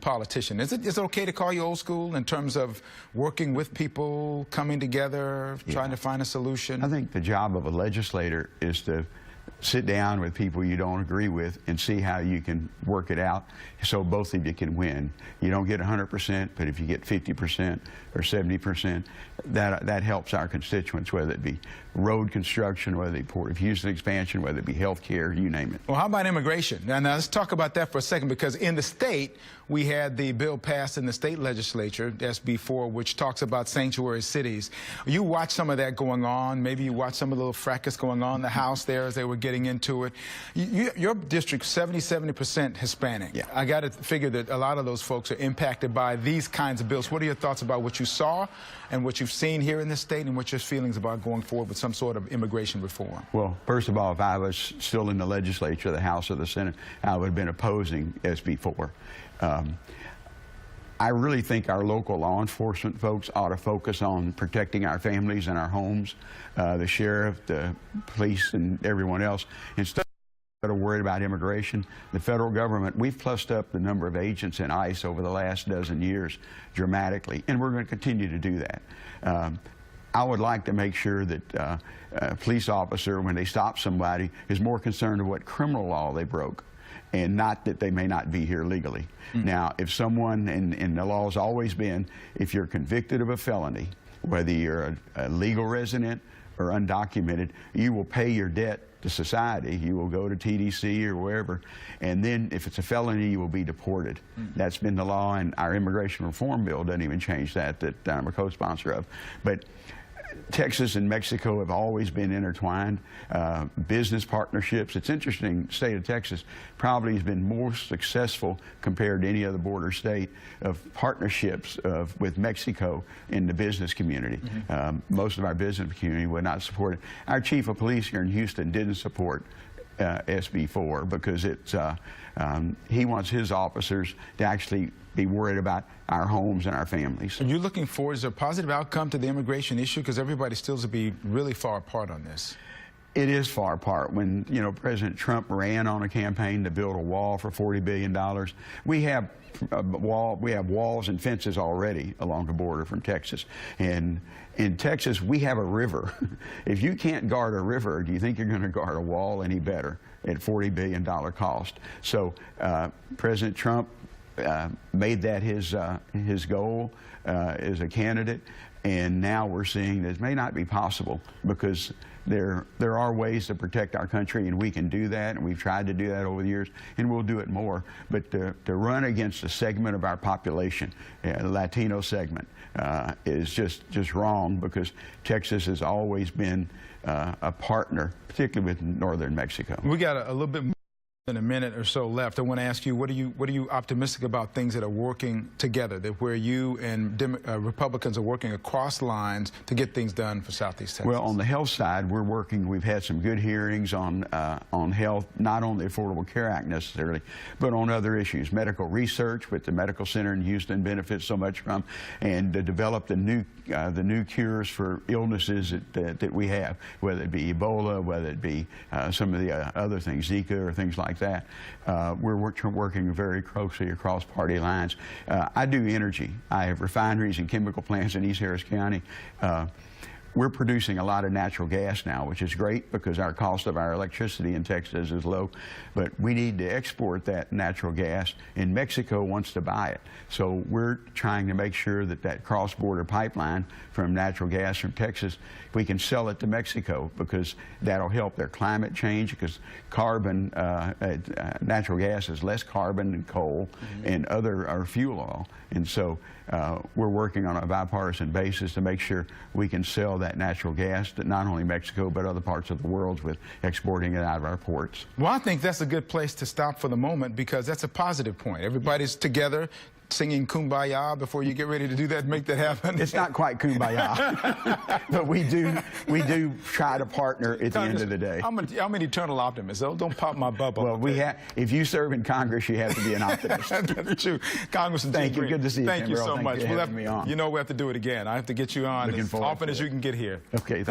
politician. Is it okay to call you old school in terms of working with people, coming together, trying to find a solution? I think the job of a legislator is to sit down with people you don't agree with and see how you can work it out so both of you can win. You don't get 100%, but if you get 50% or 70%, that helps our constituents, whether it be road construction, whether it be Port of Houston expansion, whether it be health care, you name it. Well, how about immigration? Now, let's talk about that for a second, because in the state, we had the bill passed in the state legislature, SB 4, which talks about sanctuary cities. You watch some of that going on. Maybe you watch some of the little fracas going on in the House there as they were getting into it. Your district, 70% Hispanic. Yeah. I got to figure that a lot of those folks are impacted by these kinds of bills. What are your thoughts about what you saw and what you've seen here in the state, and what's your feelings about going forward with some sort of immigration reform? Well, first of all, if I was still in the legislature, the House or the Senate, I would have been opposing SB 4. I really think our local law enforcement folks ought to focus on protecting our families and our homes, the sheriff, the police, and everyone else. Instead of worried about immigration, the federal government, we've plussed up the number of agents in ICE over the last dozen years dramatically, and we're going to continue to do that. I would like to make sure that a police officer, when they stop somebody, is more concerned with what criminal law they broke, and not that they may not be here legally. Now, if someone, and the law has always been, if you're convicted of a felony, whether you're a legal resident or undocumented, you will pay your debt to society. You will go to TDC or wherever, and then if it's a felony, you will be deported. That's been the law, and our immigration reform bill doesn't even change that I'm a co-sponsor of. But Texas and Mexico have always been intertwined. Business partnerships. It's interesting, the state of Texas probably has been more successful compared to any other border state of partnerships with Mexico in the business community. Most of our business community would not support it. Our chief of police here in Houston didn't support SB 4 because he wants his officers to actually be worried about our homes and our families. Are you looking forward to a positive outcome to the immigration issue? Because everybody still to be really far apart on this. It is far apart. When, President Trump ran on a campaign to build a wall for $40 billion, we have walls and fences already along the border from Texas. And in Texas, we have a river. If you can't guard a river, do you think you're going to guard a wall any better at $40 billion cost? So President Trump made that his goal as a candidate, and now we're seeing that it may not be possible, because there are ways to protect our country, and we can do that, and we've tried to do that over the years, and we'll do it more. But to run against a segment of our population, the Latino segment, is just wrong, because Texas has always been a partner, particularly with northern Mexico. We got a little bit more in a minute or so left. I want to ask you, what are you optimistic about things that are working together, that where you and Republicans are working across lines to get things done for Southeast Texas? Well, on the health side, we're working. We've had some good hearings on health, not on the Affordable Care Act necessarily, but on other issues. Medical research, which the medical center in Houston benefits so much from, and to develop the new cures for illnesses that we have, whether it be Ebola, whether it be some of the other things, Zika or things like that. We're working very closely across party lines. I do energy. I have refineries and chemical plants in East Harris County. We're producing a lot of natural gas now, which is great because our cost of our electricity in Texas is low, but we need to export that natural gas, and Mexico wants to buy it. So we're trying to make sure that that cross-border pipeline from natural gas from Texas, we can sell it to Mexico, because that'll help their climate change, because carbon, natural gas is less carbon than coal and or fuel oil. And so we're working on a bipartisan basis to make sure we can sell that natural gas to not only Mexico but other parts of the world, with exporting it out of our ports. Well, I think that's a good place to stop for the moment, because that's a positive point. Everybody's together singing Kumbaya before you get ready to do that, make that happen. It's not quite Kumbaya, but we do try to partner at the end of the day. I'm an eternal optimist. Don't pop my bubble. Well, if you serve in Congress, you have to be an optimist. That's true. Congressman Thank you. Green, Good to see you. Thank you so much. Thank you for having me on. You know we have to do it again. I have to get you on as often as you can get here. Okay. Thank you.